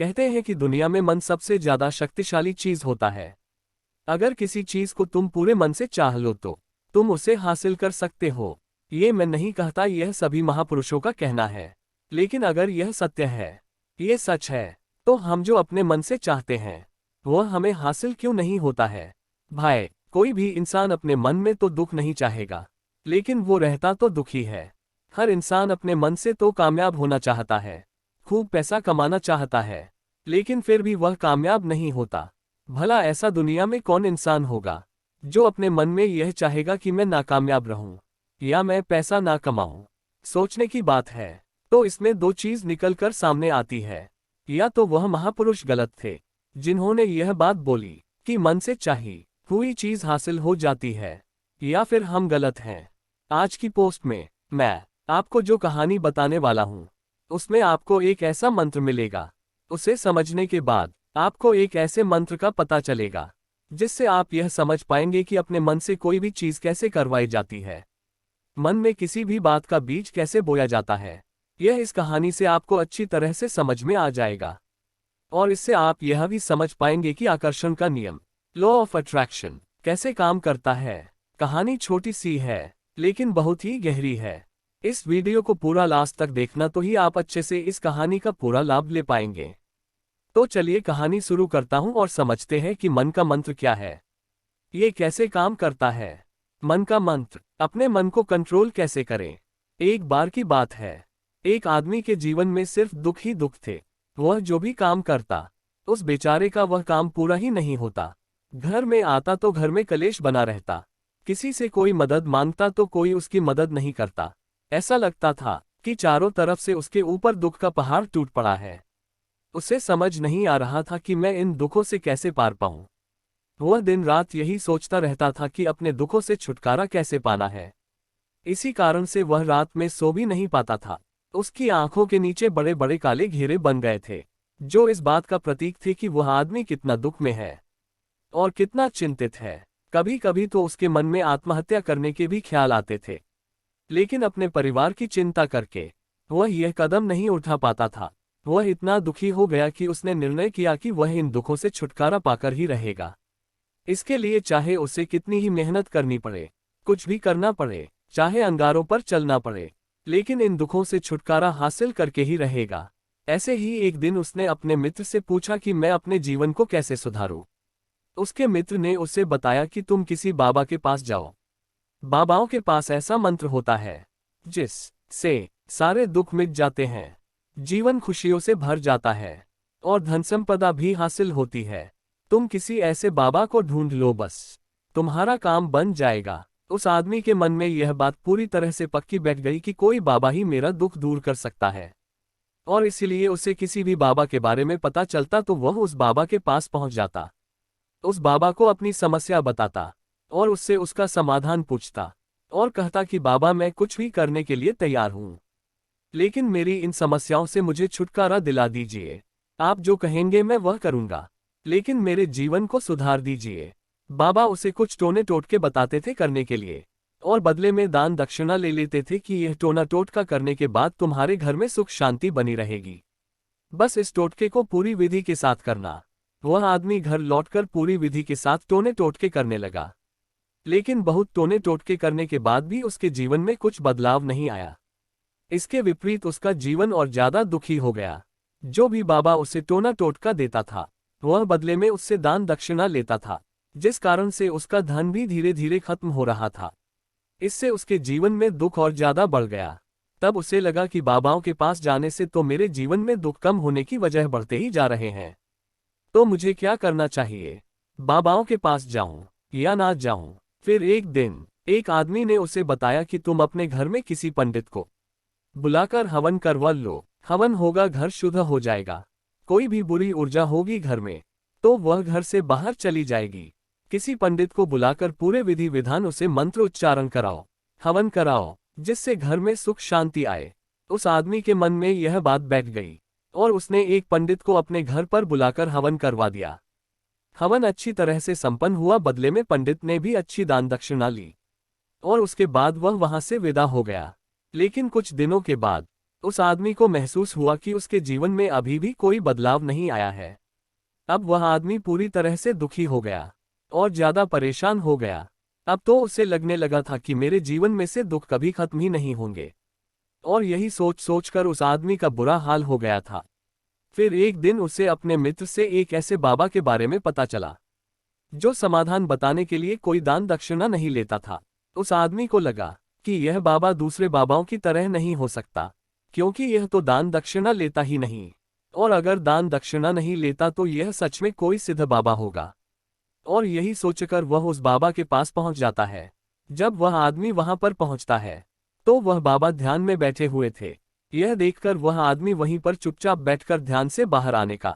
कहते हैं कि दुनिया में मन सबसे ज्यादा शक्तिशाली चीज होता है। अगर किसी चीज को तुम पूरे मन से चाह लो तो तुम उसे हासिल कर सकते हो। ये मैं नहीं कहता, यह सभी महापुरुषों का कहना है। लेकिन अगर यह सत्य है, ये सच है, तो हम जो अपने मन से चाहते हैं वह हमें हासिल क्यों नहीं होता है? भाई, कोई भी इंसान अपने मन में तो दुख नहीं चाहेगा, लेकिन वो रहता तो दुखी है। हर इंसान अपने मन से तो कामयाब होना चाहता है, खूब पैसा कमाना चाहता है, लेकिन फिर भी वह कामयाब नहीं होता। भला ऐसा दुनिया में कौन इंसान होगा जो अपने मन में यह चाहेगा कि मैं नाकामयाब रहूं या मैं पैसा ना कमाऊं? सोचने की बात है। तो इसमें दो चीज निकल कर सामने आती है। या तो वह महापुरुष गलत थे जिन्होंने यह बात बोली कि मन से चाही हुई चीज हासिल हो जाती है, या फिर हम गलत हैं। आज की पोस्ट में मैं आपको जो कहानी बताने वाला हूं, उसमें आपको एक ऐसा मंत्र मिलेगा। उसे समझने के बाद आपको एक ऐसे मंत्र का पता चलेगा जिससे आप यह समझ पाएंगे कि अपने मन से कोई भी चीज कैसे करवाई जाती है, मन में किसी भी बात का बीज कैसे बोया जाता है। यह इस कहानी से आपको अच्छी तरह से समझ में आ जाएगा, और इससे आप यह भी समझ पाएंगे कि आकर्षण का नियम, लॉ ऑफ अट्रैक्शन, कैसे काम करता है। कहानी छोटी सी है लेकिन बहुत ही गहरी है। इस वीडियो को पूरा लास्ट तक देखना, तो ही आप अच्छे से इस कहानी का पूरा लाभ ले पाएंगे। तो चलिए कहानी शुरू करता हूं और समझते हैं कि मन का मंत्र क्या है, ये कैसे काम करता है। मन का मंत्र, अपने मन को कंट्रोल कैसे करें। एक बार की बात है, एक आदमी के जीवन में सिर्फ दुख ही दुख थे। वह जो भी काम करता, उस बेचारे का वह काम पूरा ही नहीं होता। घर में आता तो घर में कलेश बना रहता, किसी से कोई मदद मांगता तो कोई उसकी मदद नहीं करता। ऐसा लगता था कि चारों तरफ से उसके ऊपर दुख का पहाड़ टूट पड़ा है। उसे समझ नहीं आ रहा था कि मैं इन दुखों से कैसे पार पाऊं। वह दिन रात यही सोचता रहता था कि अपने दुखों से छुटकारा कैसे पाना है। इसी कारण से वह रात में सो भी नहीं पाता था। उसकी आंखों के नीचे बड़े बड़े काले घेरे बन गए थे, जो इस बात का प्रतीक थे कि वह आदमी कितना दुख में है और कितना चिंतित है। कभी कभी तो उसके मन में आत्महत्या करने के भी ख्याल आते थे, लेकिन अपने परिवार की चिंता करके वह यह कदम नहीं उठा पाता था। वह इतना दुखी हो गया कि उसने निर्णय किया कि वह इन दुखों से छुटकारा पाकर ही रहेगा। इसके लिए चाहे उसे कितनी ही मेहनत करनी पड़े, कुछ भी करना पड़े, चाहे अंगारों पर चलना पड़े, लेकिन इन दुखों से छुटकारा हासिल करके ही रहेगा। ऐसे ही एक दिन उसने अपने मित्र से पूछा कि मैं अपने जीवन को कैसे सुधारूं। उसके मित्र ने उसे बताया कि तुम किसी बाबा के पास जाओ। बाबाओं के पास ऐसा मंत्र होता है जिस से सारे दुख मिट जाते हैं, जीवन खुशियों से भर जाता है और धन संपदा भी हासिल होती है। तुम किसी ऐसे बाबा को ढूंढ लो, बस तुम्हारा काम बन जाएगा। उस आदमी के मन में यह बात पूरी तरह से पक्की बैठ गई कि कोई बाबा ही मेरा दुख दूर कर सकता है, और इसीलिए उसे किसी भी बाबा के बारे में पता चलता तो वह उस बाबा के पास पहुंच जाता, उस बाबा को अपनी समस्या बताता और उससे उसका समाधान पूछता और कहता कि बाबा, मैं कुछ भी करने के लिए तैयार हूं, लेकिन मेरी इन समस्याओं से मुझे छुटकारा दिला दीजिए। आप जो कहेंगे मैं वह करूंगा, लेकिन मेरे जीवन को सुधार दीजिए। बाबा उसे कुछ टोने टोटके बताते थे करने के लिए, और बदले में दान दक्षिणा ले लेते थे कि यह टोना टोटका करने के बाद तुम्हारे घर में सुख शांति बनी रहेगी। बस इस टोटके को पूरी विधि के साथ करना। वह आदमी घर लौटकर पूरी विधि के साथ टोने टोटके करने लगा, लेकिन बहुत टोने टोटके करने के बाद भी उसके जीवन में कुछ बदलाव नहीं आया। इसके विपरीत उसका जीवन और ज्यादा दुखी हो गया। जो भी बाबा उसे टोना टोटका देता था, वह बदले में उससे दान दक्षिणा लेता था, जिस कारण से उसका धन भी धीरे धीरे खत्म हो रहा था। इससे उसके जीवन में दुख और ज्यादा बढ़ गया। तब उसे लगा कि बाबाओं के पास जाने से तो मेरे जीवन में दुख कम होने की वजह बढ़ते ही जा रहे हैं, तो मुझे क्या करना चाहिए? बाबाओं के पास जाऊं या ना जाऊं? फिर एक दिन एक आदमी ने उसे बताया कि तुम अपने घर में किसी पंडित को बुलाकर हवन करवा लो। हवन होगा, घर शुद्ध हो जाएगा। कोई भी बुरी ऊर्जा होगी घर में तो वह घर से बाहर चली जाएगी। किसी पंडित को बुलाकर पूरे विधि विधान उसे मंत्र उच्चारण कराओ, हवन कराओ, जिससे घर में सुख शांति आए। उस आदमी के मन में यह बात बैठ गई और उसने एक पंडित को अपने घर पर बुलाकर हवन करवा दिया। हवन अच्छी तरह से संपन्न हुआ। बदले में पंडित ने भी अच्छी दान दक्षिणा ली और उसके बाद वह वहां से विदा हो गया। लेकिन कुछ दिनों के बाद उस आदमी को महसूस हुआ कि उसके जीवन में अभी भी कोई बदलाव नहीं आया है। अब वह आदमी पूरी तरह से दुखी हो गया और ज्यादा परेशान हो गया। अब तो उसे लगने लगा था कि मेरे जीवन में से दुख कभी खत्म ही नहीं होंगे, और यही सोच सोचकर उस आदमी का बुरा हाल हो गया था। फिर एक दिन उसे अपने मित्र से एक ऐसे बाबा के बारे में पता चला जो समाधान बताने के लिए कोई दान दक्षिणा नहीं लेता था। उस आदमी को लगा कि यह बाबा दूसरे बाबाओं की तरह नहीं हो सकता, क्योंकि यह तो दान दक्षिणा लेता ही नहीं, और अगर दान दक्षिणा नहीं लेता तो यह सच में कोई सिद्ध बाबा होगा। और यही सोचकर वह उस बाबा के पास पहुंच जाता है। जब वह आदमी वहां पर पहुंचता है तो वह बाबा ध्यान में बैठे हुए थे। यह देखकर वह आदमी वहीं पर चुपचाप बैठकर ध्यान से बाहर आने का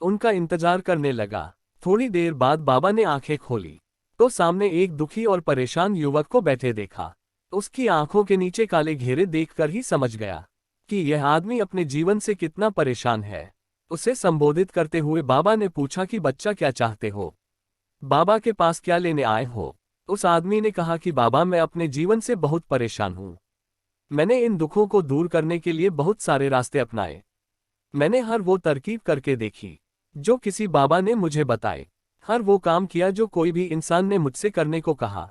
उनका इंतजार करने लगा। थोड़ी देर बाद बाबा ने आंखें खोली तो सामने एक दुखी और परेशान युवक को बैठे देखा। उसकी आंखों के नीचे काले घेरे देखकर ही समझ गया कि यह आदमी अपने जीवन से कितना परेशान है। उसे संबोधित करते हुए बाबा ने पूछा कि बच्चा, क्या चाहते हो? बाबा के पास क्या लेने आए हो? उस आदमी ने कहा कि बाबा, मैं अपने जीवन से बहुत परेशान हूँ। मैंने इन दुखों को दूर करने के लिए बहुत सारे रास्ते अपनाए। मैंने हर वो तरकीब करके देखी जो किसी बाबा ने मुझे बताए, हर वो काम किया जो कोई भी इंसान ने मुझसे करने को कहा,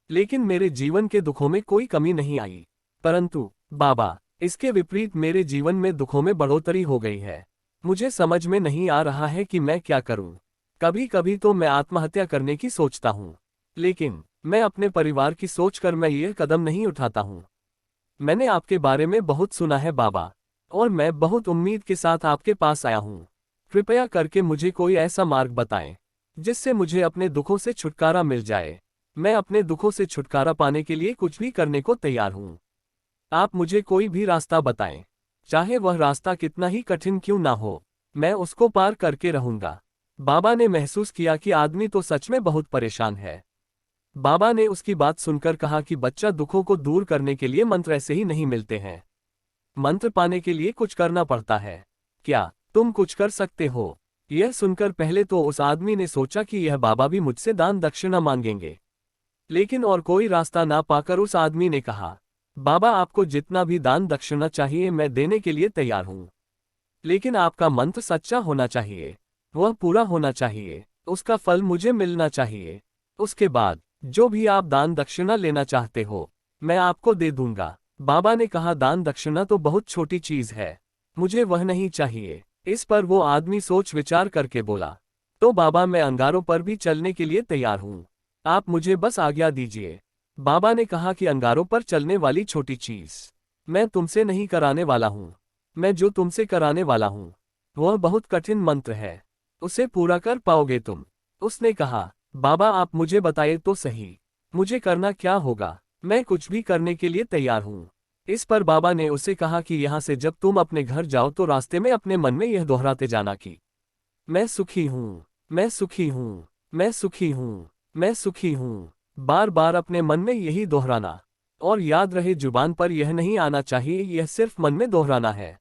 लेकिन मेरे जीवन के दुखों में कोई कमी नहीं आई। परंतु बाबा, इसके विपरीत मेरे जीवन में दुखों में बढ़ोतरी हो गई है। मुझे समझ में नहीं आ रहा है कि मैं क्या करूं। कभी कभी तो मैं आत्महत्या करने की सोचता हूं, लेकिन मैं अपने परिवार की सोचकर मैं ये कदम नहीं उठाता हूं। मैंने आपके बारे में बहुत सुना है बाबा, और मैं बहुत उम्मीद के साथ आपके पास आया हूं। कृपया करके मुझे कोई ऐसा मार्ग बताएं जिससे मुझे अपने दुखों से छुटकारा मिल जाए। मैं अपने दुखों से छुटकारा पाने के लिए कुछ भी करने को तैयार हूं। आप मुझे कोई भी रास्ता बताएं, चाहे वह रास्ता कितना ही कठिन क्यों ना हो, मैं उसको पार करके रहूंगा। बाबा ने महसूस किया कि आदमी तो सच में बहुत परेशान है। बाबा ने उसकी बात सुनकर कहा कि बच्चा, दुखों को दूर करने के लिए मंत्र ऐसे ही नहीं मिलते हैं। मंत्र पाने के लिए कुछ करना पड़ता है। क्या तुम कुछ कर सकते हो? यह सुनकर पहले तो उस आदमी ने सोचा कि यह बाबा भी मुझसे दान दक्षिणा मांगेंगे, लेकिन और कोई रास्ता ना पाकर उस आदमी ने कहा, बाबा, आपको जितना भी दान दक्षिणा चाहिए मैं देने के लिए तैयार हूं, लेकिन आपका मंत्र सच्चा होना चाहिए, वह पूरा होना चाहिए, उसका फल मुझे मिलना चाहिए। उसके बाद जो भी आप दान दक्षिणा लेना चाहते हो मैं आपको दे दूंगा। बाबा ने कहा, दान दक्षिणा तो बहुत छोटी चीज है, मुझे वह नहीं चाहिए। इस पर वो आदमी सोच विचार करके बोला, तो बाबा, मैं अंगारों पर भी चलने के लिए तैयार हूँ, आप मुझे बस आज्ञा दीजिए। बाबा ने कहा कि अंगारों पर चलने वाली छोटी चीज मैं तुमसे नहीं कराने वाला हूँ। मैं जो तुमसे कराने वाला हूँ वह बहुत कठिन मंत्र है, उसे पूरा कर पाओगे तुम? उसने कहा, बाबा, आप मुझे बताइए तो सही, मुझे करना क्या होगा? मैं कुछ भी करने के लिए तैयार हूँ। इस पर बाबा ने उसे कहा कि यहाँ से जब तुम अपने घर जाओ तो रास्ते में अपने मन में यह दोहराते जाना कि मैं सुखी हूँ, मैं सुखी हूँ, मैं सुखी हूँ, मैं सुखी हूँ। बार बार अपने मन में यही दोहराना, और याद रहे जुबान पर यह नहीं आना चाहिए, यह सिर्फ मन में दोहराना है।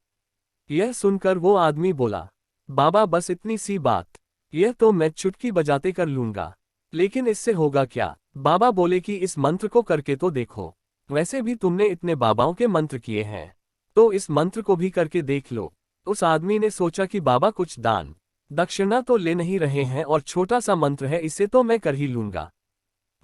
यह सुनकर वो आदमी बोला, बाबा, बस इतनी सी बात, यह तो मैं चुटकी बजाते कर लूंगा, लेकिन इससे होगा क्या? बाबा बोले कि इस मंत्र को करके तो देखो, वैसे भी तुमने इतने बाबाओं के मंत्र किए हैं, तो इस मंत्र को भी करके देख लो। उस आदमी ने सोचा कि बाबा कुछ दान दक्षिणा तो ले नहीं रहे हैं और छोटा सा मंत्र है, इसे तो मैं कर ही लूंगा।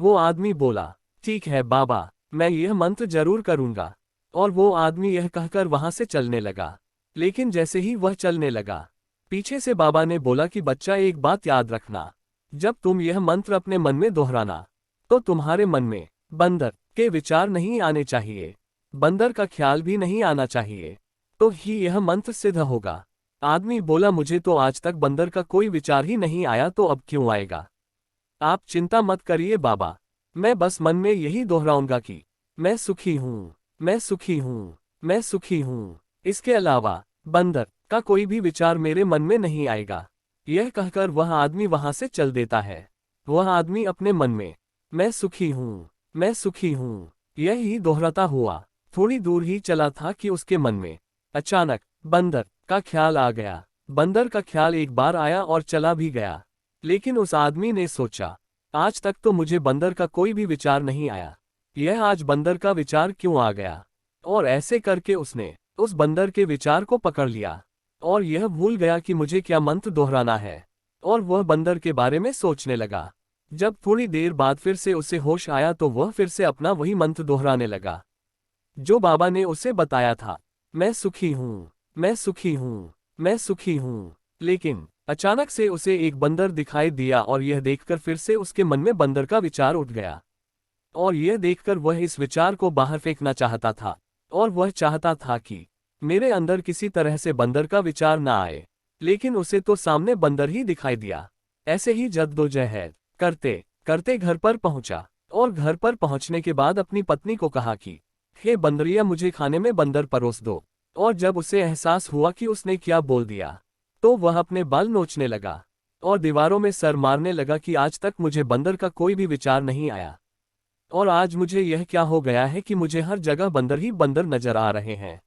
वो आदमी बोला, ठीक है बाबा, मैं यह मंत्र जरूर करूंगा। और वो आदमी यह कहकर वहां से चलने लगा। लेकिन जैसे ही वह चलने लगा, पीछे से बाबा ने बोला कि बच्चा, एक बात याद रखना, जब तुम यह मंत्र अपने मन में दोहराना तो तुम्हारे मन में बंदर के विचार नहीं आने चाहिए, बंदर का ख्याल भी नहीं आना चाहिए, तो ही यह मंत्र सिद्ध होगा। आदमी बोला, मुझे तो आज तक बंदर का कोई विचार ही नहीं आया, तो अब क्यों आएगा? आप चिंता मत करिए बाबा, मैं बस मन में यही दोहराऊंगा कि मैं सुखी हूँ, मैं सुखी हूँ, मैं सुखी हूँ। इसके अलावा बंदर का कोई भी विचार मेरे मन में नहीं आएगा। यह कहकर वह आदमी वहां से चल देता है। वह आदमी अपने मन में मैं सुखी हूँ, मैं सुखी हूँ, यह ही दोहराता हुआ थोड़ी दूर ही चला था कि उसके मन में अचानक बंदर का ख्याल आ गया। बंदर का ख्याल एक बार आया और चला भी गया, लेकिन उस आदमी ने सोचा, आज तक तो मुझे बंदर का कोई भी विचार नहीं आया, यह आज बंदर का विचार क्यों आ गया? और ऐसे करके उसने उस बंदर के विचार को पकड़ लिया और यह भूल गया कि मुझे क्या मंत्र दोहराना है, और वह बंदर के बारे में सोचने लगा। जब थोड़ी देर बाद फिर से उसे होश आया तो वह फिर से अपना वही मंत्र दोहराने लगा जो बाबा ने उसे बताया था, मैं सुखी हूँ, मैं सुखी हूँ, मैं सुखी हूँ। लेकिन अचानक से उसे एक बंदर दिखाई दिया और यह देखकर फिर से उसके मन में बंदर का विचार उठ गया, और यह देखकर वह इस विचार को बाहर फेंकना चाहता था, और वह चाहता था कि मेरे अंदर किसी तरह से बंदर का विचार ना आए, लेकिन उसे तो सामने बंदर ही दिखाई दिया। ऐसे ही जद्दोजहद करते करते घर पर पहुंचा, और घर पर पहुंचने के बाद अपनी पत्नी को कहा कि हे बंदरिया, मुझे खाने में बंदर परोस दो। और जब उसे एहसास हुआ कि उसने क्या बोल दिया तो वह अपने बाल नोचने लगा और दीवारों में सर मारने लगा कि आज तक मुझे बंदर का कोई भी विचार नहीं आया, और आज मुझे यह क्या हो गया है कि मुझे हर जगह बंदर ही बंदर नजर आ रहे हैं।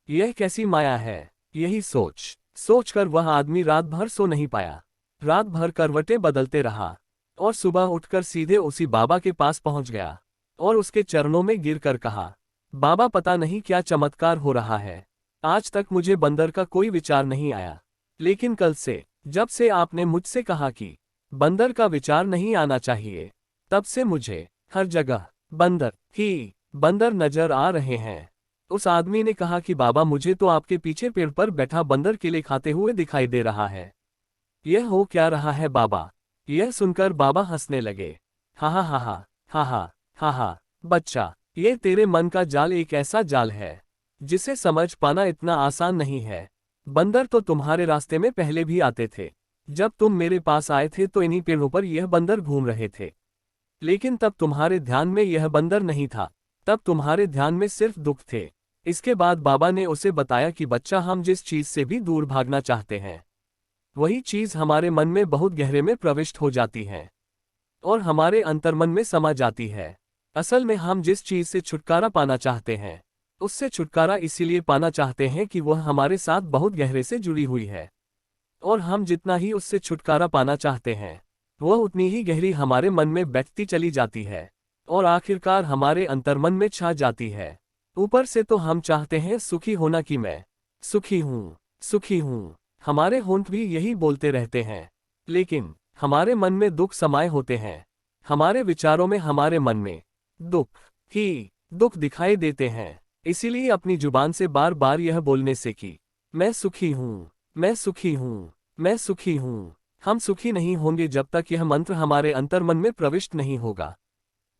यह कैसी माया है। यही सोचकर वह आदमी रात भर सो नहीं पाया। रात भर करवटें बदलते रहा और सुबह उठकर सीधे उसी बाबा के पास पहुंच गया और उसके चरणों में गिरकर कहा, बाबा, पता नहीं क्या चमत्कार हो रहा है। आज तक मुझे बंदर का कोई विचार नहीं आया, लेकिन कल से जब से आपने मुझसे कहा कि बंदर का विचार नहीं आना चाहिए, तब से मुझे हर जगह बंदर ही बंदर नजर आ रहे हैं। उस आदमी ने कहा कि बाबा, मुझे तो आपके पीछे पेड़ पर बैठा बंदर केले खाते हुए दिखाई दे रहा है। यह हो क्या रहा है बाबा? यह सुनकर बाबा हंसने लगे। हा हा हा हा हा हा हा हा, बच्चा, ये तेरे मन का जाल एक ऐसा जाल है जिसे समझ पाना इतना आसान नहीं है। बंदर तो तुम्हारे रास्ते में पहले भी आते थे। जब तुम मेरे पास आए थे तो इन्हीं पेड़ों पर यह बंदर घूम रहे थे, लेकिन तब तुम्हारे ध्यान में यह बंदर नहीं था, तब तुम्हारे ध्यान में सिर्फ दुख थे। इसके बाद बाबा ने उसे बताया कि बच्चा, हम जिस चीज से भी दूर भागना चाहते हैं, वही चीज हमारे मन में बहुत गहरे में प्रविष्ट हो जाती है और हमारे अंतर्मन में समा जाती है। असल में हम जिस चीज से छुटकारा पाना चाहते हैं, उससे छुटकारा इसीलिए पाना चाहते हैं कि वह हमारे साथ बहुत गहरे से जुड़ी हुई है, और हम जितना ही उससे छुटकारा पाना चाहते हैं, वह उतनी ही गहरी हमारे मन में बैठती चली जाती है और आखिरकार हमारे अंतर्मन में छा जाती है। ऊपर से तो हम चाहते हैं सुखी होना कि मैं सुखी हूँ, सुखी हूँ। हमारे होंठ भी यही बोलते रहते हैं, लेकिन हमारे मन में दुख समाये होते हैं। हमारे विचारों में, हमारे मन में दुख ही दुख दिखाई देते हैं। इसीलिए अपनी जुबान से बार बार यह बोलने से कि मैं सुखी हूँ, मैं सुखी हूँ, मैं सुखी हूँ, हम सुखी नहीं होंगे जब तक यह मंत्र हमारे अंतर्मन में प्रविष्ट नहीं होगा।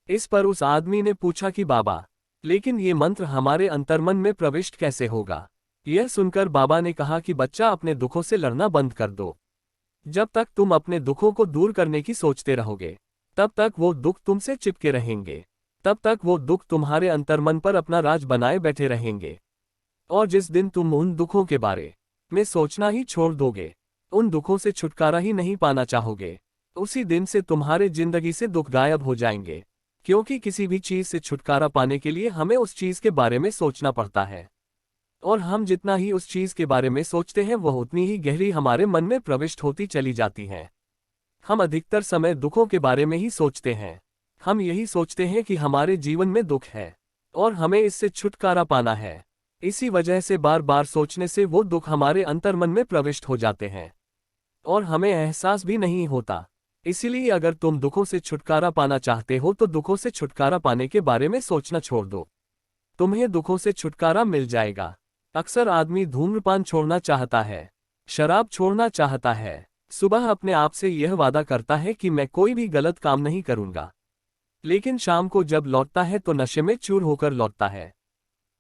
इस पर उस आदमी ने पूछा कि बाबा, लेकिन ये मंत्र हमारे अंतर्मन में प्रविष्ट कैसे होगा? यह सुनकर बाबा ने कहा कि बच्चा, अपने दुखों से लड़ना बंद कर दो। जब तक तुम अपने दुखों को दूर करने की सोचते रहोगे, तब तक वो दुख तुमसे चिपके रहेंगे, तब तक वो दुख तुम्हारे अंतर्मन पर अपना राज बनाए बैठे रहेंगे। और जिस दिन तुम उन दुखों के बारे में सोचना ही छोड़ दोगे, उन दुखों से छुटकारा ही नहीं पाना चाहोगे, उसी दिन से तुम्हारे जिंदगी से दुख गायब हो जाएंगे। क्योंकि किसी भी चीज से छुटकारा पाने के लिए हमें उस चीज के बारे में सोचना पड़ता है, और हम जितना ही उस चीज के बारे में सोचते हैं, वह उतनी ही गहरी हमारे मन में प्रविष्ट होती चली जाती है। हम अधिकतर समय दुखों के बारे में ही सोचते हैं। हम यही सोचते हैं कि हमारे जीवन में दुख है और हमें इससे छुटकारा पाना है। इसी वजह से बार बार सोचने से वो दुख हमारे अंतर्मन में प्रविष्ट हो जाते हैं और हमें एहसास भी नहीं होता। इसीलिए अगर तुम दुखों से छुटकारा पाना चाहते हो तो दुखों से छुटकारा पाने के बारे में सोचना छोड़ दो, तुम्हें दुखों से छुटकारा मिल जाएगा। अक्सर आदमी धूम्रपान छोड़ना चाहता है, शराब छोड़ना चाहता है, सुबह अपने आप से यह वादा करता है कि मैं कोई भी गलत काम नहीं करूंगा, लेकिन शाम को जब लौटता है तो नशे में चूर होकर लौटता है।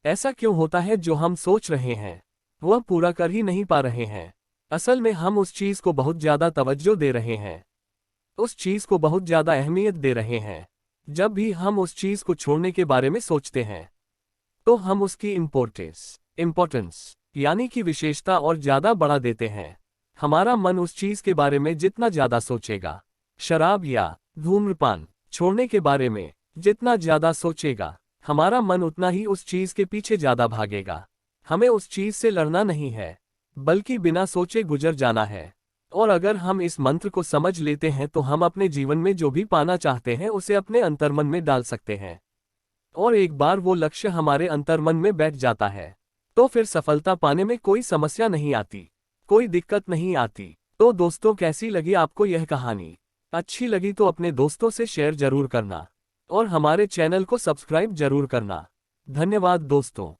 ऐसा क्यों होता है? जो हम सोच रहे हैं वह पूरा कर ही नहीं पा रहे हैं। असल में हम उस चीज को बहुत ज्यादा तवज्जो दे रहे हैं, उस चीज को बहुत ज्यादा अहमियत दे रहे हैं। जब भी हम उस चीज को छोड़ने के बारे में सोचते हैं तो हम उसकी इम्पोर्टेंस यानी कि विशेषता और ज्यादा बढ़ा देते हैं। हमारा मन उस चीज के बारे में जितना ज्यादा सोचेगा, शराब या धूम्रपान छोड़ने के बारे में जितना ज्यादा सोचेगा, हमारा मन उतना ही उस चीज के पीछे ज्यादा भागेगा। हमें उस चीज से लड़ना नहीं है, बल्कि बिना सोचे गुजर जाना है। और अगर हम इस मंत्र को समझ लेते हैं तो हम अपने जीवन में जो भी पाना चाहते हैं उसे अपने अंतर्मन में डाल सकते हैं, और एक बार वो लक्ष्य हमारे अंतर्मन में बैठ जाता है तो फिर सफलता पाने में कोई समस्या नहीं आती, कोई दिक्कत नहीं आती। तो दोस्तों, कैसी लगी आपको यह कहानी? अच्छी लगी तो अपने दोस्तों से शेयर जरूर करना और हमारे चैनल को सब्सक्राइब जरूर करना। धन्यवाद दोस्तों।